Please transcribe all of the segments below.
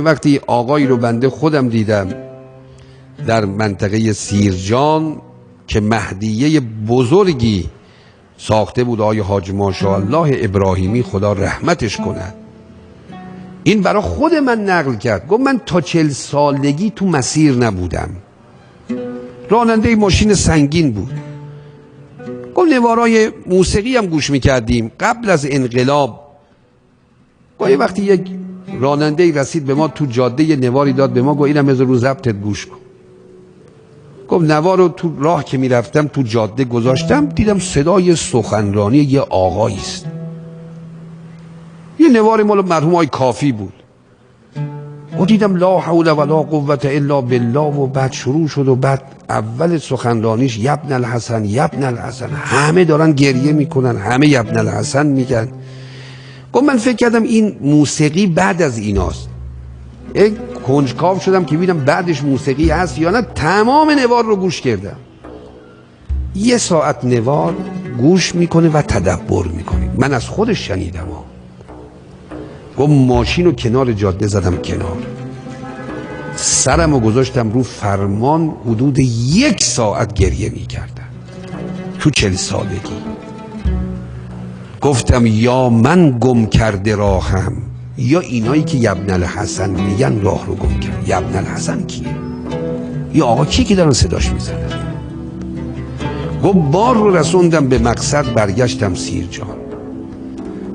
وقتی آقایی رو بنده خودم دیدم در منطقه سیرجان که مهدیه بزرگی ساخته بود آقای حاج ماشاءالله ابراهیمی، خدا رحمتش کند. این برای خود من نقل کرد، گفت من تا 40 سالگی تو مسیر نبودم، راننده ماشین سنگین بود. گفت نوارای موسیقی هم گوش میکردیم قبل از انقلاب. گفت وقتی یک راننده رسید به ما تو جاده یه نواری داد به ما، گفت اینم از رو ضبطت گوش کن. گفت نوار رو تو راه که میرفتم تو جاده گذاشتم، دیدم صدای سخنرانی یه آقایی است، یه نوار مال مرحوم آقای کافی بود. و دیدم لا حول ولا قوة الا بالله و بعد شروع شد و بعد اول سخنرانیش یبن الحسن یبن الحسن، همه دارن گریه میکنن، همه یبن الحسن میگن. گفت من فکر کردم این موسیقی بعد از ایناست، یک کنجکاو شدم که ببینم بعدش موسیقی هست یا نه. تمام نوار رو گوش کردم، 1 ساعت نوار گوش میکنه و تدبر میکنه. من از خودش شنیدم ها. گفت ماشین رو کنار جاده زدم کنار، سرم رو گذاشتم رو فرمان، حدود 1 ساعت گریه میکردم تو 40 سالگی. گفتم یا من گم کرده راهم یا اینایی که یبن الحسن میگن راه رو گم کرد. یبن الحسن کیه؟ یا آقا کی که دارن صداش میزنن؟ گفت بار رو رسوندم به مقصد، برگشتم سیرجان.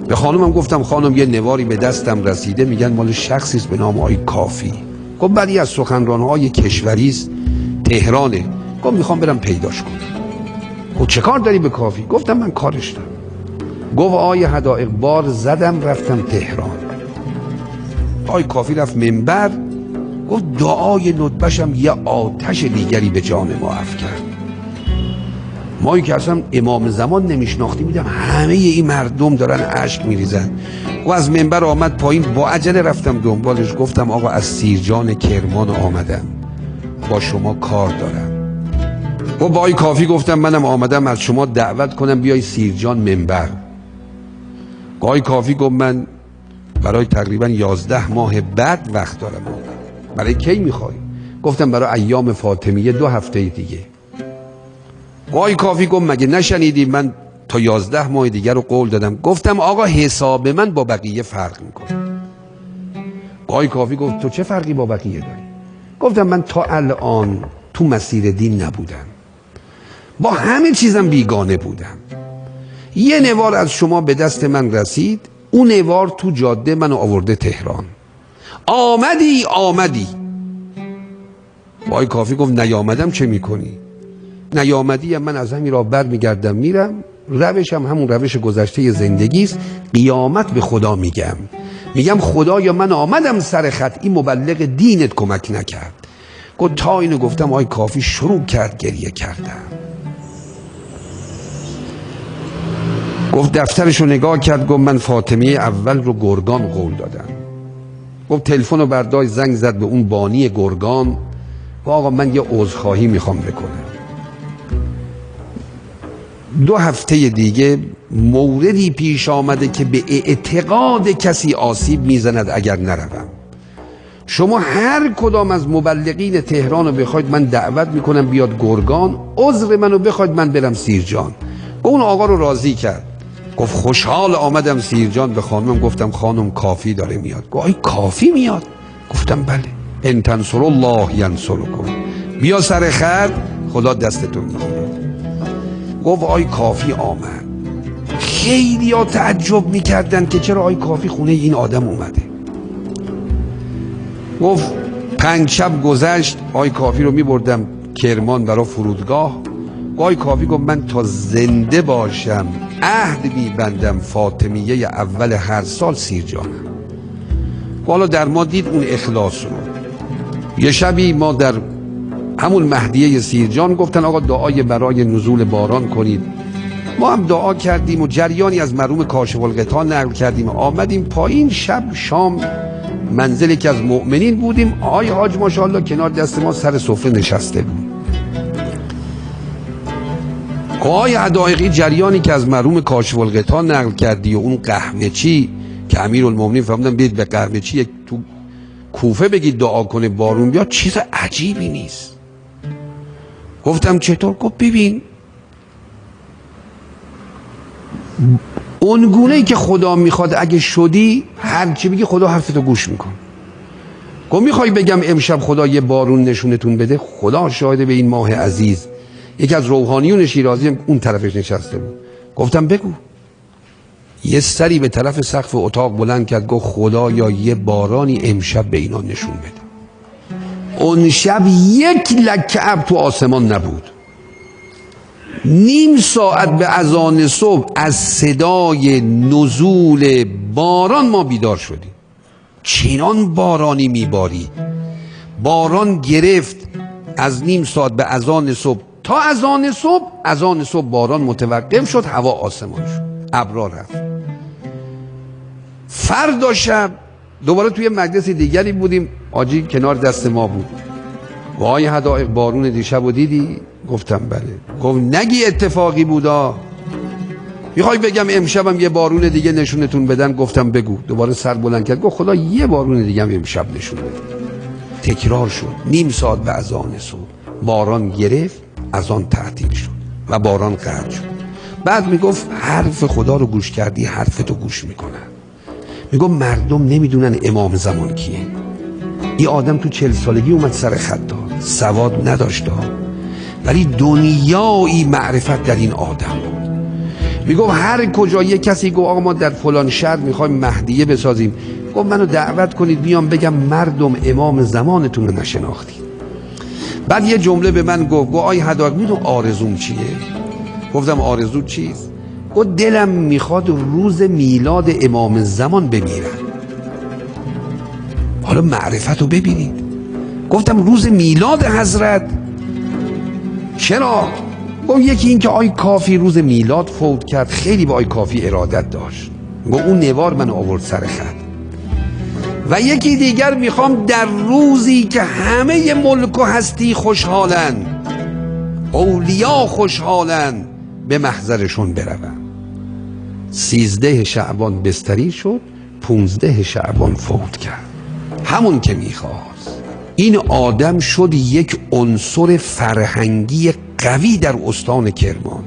به خانمم گفتم خانم یه نواری به دستم رسیده، میگن مال شخصی است به نام آقای کافی. گفت بعدی از سخنران‌های کشوری است، تهرانه. گفت میخوام برم پیداش کنم. گفت چه کار داری به کافی؟ گفتم من کارش دارم. گفت آقای حدائق بار زدم رفتم تهران. آقای کافی رفت منبر، گفت دعای ندبشم یه آتش دیگری به جان ما افکند. ما که اصلا امام زمان نمیشناختیم، میدم همه این مردم دارن اشک میریزن. و از منبر آمد پایین، با عجله رفتم دنبالش، گفتم آقا از سیرجان کرمان آمدم، با شما کار دارم. و با آقای کافی گفتم منم آمدم از شما دعوت کنم بیای سیرجان منبر. آقای کافی گفت من برای تقریبا 11 ماه بعد وقت دارم. برای کی میخوای؟ گفتم برای ایام فاطمیه 2 هفته دیگه. آقای کافی گفت مگه نشنیدی من تا 11 ماه دیگه رو قول دادم؟ گفتم آقا حساب من با بقیه فرق میکنه. آقای کافی گفت تو چه فرقی با بقیه داری؟ گفتم من تا الان تو مسیر دین نبودم، با همه چیزم بیگانه بودم. یه نوار از شما به دست من رسید، اون نوار تو جاده منو آورده تهران. آمدی. آقای کافی گفت نیامدم چه میکنی؟ نیامدی من از همین راه بر میگردم میرم، روشم همون روش گذشته زندگی است. قیامت به خدا میگم خدایا من آمدم سر خط، این مبلغ دینت کمک نکرد. گفت تا اینو گفتم آقای کافی شروع کرد گریه کردم. گفت دفترش رو نگاه کرد، گفت من فاطمیه اول رو گرگان قول دادم. گفت تلفن رو برداشت زنگ زد به اون بانی گرگان و آقا من یه عذرخواهی میخوام بکنم. 2 هفته دیگه موردی پیش آمده که به اعتقاد کسی آسیب میزند اگر نروم. شما هر کدام از مبلغین تهران رو بخواید من دعوت میکنم بیاد گرگان، عذر منو بخواید من برم سیرجان. اون آقا رو راضی کرد. گفت خوشحال آمدم سیرجان. به خانمم گفتم خانم کافی داره میاد. گفت آی کافی میاد؟ گفتم بله. ان تنصروا الله ینصرکم، بیا سر خط خدا دستتو میگیره. گفت آی کافی آمد. خیلی ها تعجب میکردن که چرا آی کافی خونه این آدم اومده. گفت 5 شب گذشت، آی کافی رو میبردم کرمان برای فرودگاه. آی کافی گفت من تا زنده باشم عهد میبندم فاطمیه اول هر سال سیرجانم. حالا در ما دید اون اخلاص رو. یه شبی ما در همون مهدیه سیرجان گفتن آقا دعای برای نزول باران کنید. ما هم دعا کردیم و جریانی از مرحوم کاشف الغطا نقل کردیم. آمدیم پایین، شب شام منزلی که از مؤمنین بودیم، آقای حاج ماشاءالله کنار دست ما سر سفره نشسته بود. آقای حدائقی جریانی که از مرحوم کاشف الغطا نقل کردی و اون قهوه‌چی که امیرالمومنین فرمودن بیاید به قهوه‌چی تو کوفه بگید دعا کنه بارون بیاد چیز عجیبی نیست. گفتم چطور؟ گفت ببین اون گونه‌ای که خدا میخواد اگه شدی هر چی بگی خدا حرفتو گوش میکن. گفت میخوای بگم امشب خدا یه بارون نشونتون بده؟ خدا شاهده به این ماه عزیز یکی از روحانیون شیرازی اون طرفش نشسته بود. گفتم بگو. یه سری به طرف سقف اتاق بلند کرد گفت خدا یا یه بارانی امشب به اینا نشون بده. اون شب یک لکه ابر تو آسمان نبود. نیم ساعت به اذان صبح از صدای نزول باران ما بیدار شدیم. چنان بارانی میباری، باران گرفت از نیم ساعت به اذان صبح تا اذان صبح باران متوقف شد، هوا آسمان شد، ابرا رفت. فردا شب دوباره توی مجلس دیگری بودیم، آجی کنار دست ما بود. وای حدائق بارون دیشب رو دیدی؟ گفتم بله. گفت نگی اتفاقی بودا، میخوای بگم امشبم یه بارون دیگه نشونتون بدن؟ گفتم بگو. دوباره سر بلند کرد گفت خدا یه بارون دیگه هم امشب نشون بده. تکرار شد. نیم ساعت به اذان صبح باران گرفت، اذان تعطیل شد و باران قطع شد. بعد میگفت حرف خدا رو گوش کردی حرفتو گوش میکنن. میگفت مردم نمیدونن امام زمان کیه. این آدم تو 40 سالگی اومد سر خط، سواد نداشت ولی دنیایی معرفت در این آدم بود. میگفت هر کجا یه کسی گفت آقا ما در فلان شهر میخوایم مهدیه بسازیم، گفت منو دعوت کنید بیام بگم مردم امام زمانتون رو نشناختید. بعد یه جمله به من گفت آی حداق میدون آرزوم چیه؟ گفتم آرزو چیست؟ گفت دلم میخواد روز میلاد امام زمان بمیرم. حالا معرفت رو ببینید. گفتم روز میلاد حضرت؟ چرا؟ گفت یکی این که آی کافی روز میلاد فوت کرد، خیلی به آی کافی ارادت داشت، گفت اون نوار من آورد سر خط. و یکی دیگر میخوام در روزی که همه ملک و هستی خوشحالن، اولیا خوشحالن، به محضرشون بروم. 13 شعبان بستری شد، 15 شعبان فوت کرد. همون که میخواست. این آدم شد یک عنصر فرهنگی قوی در استان کرمان.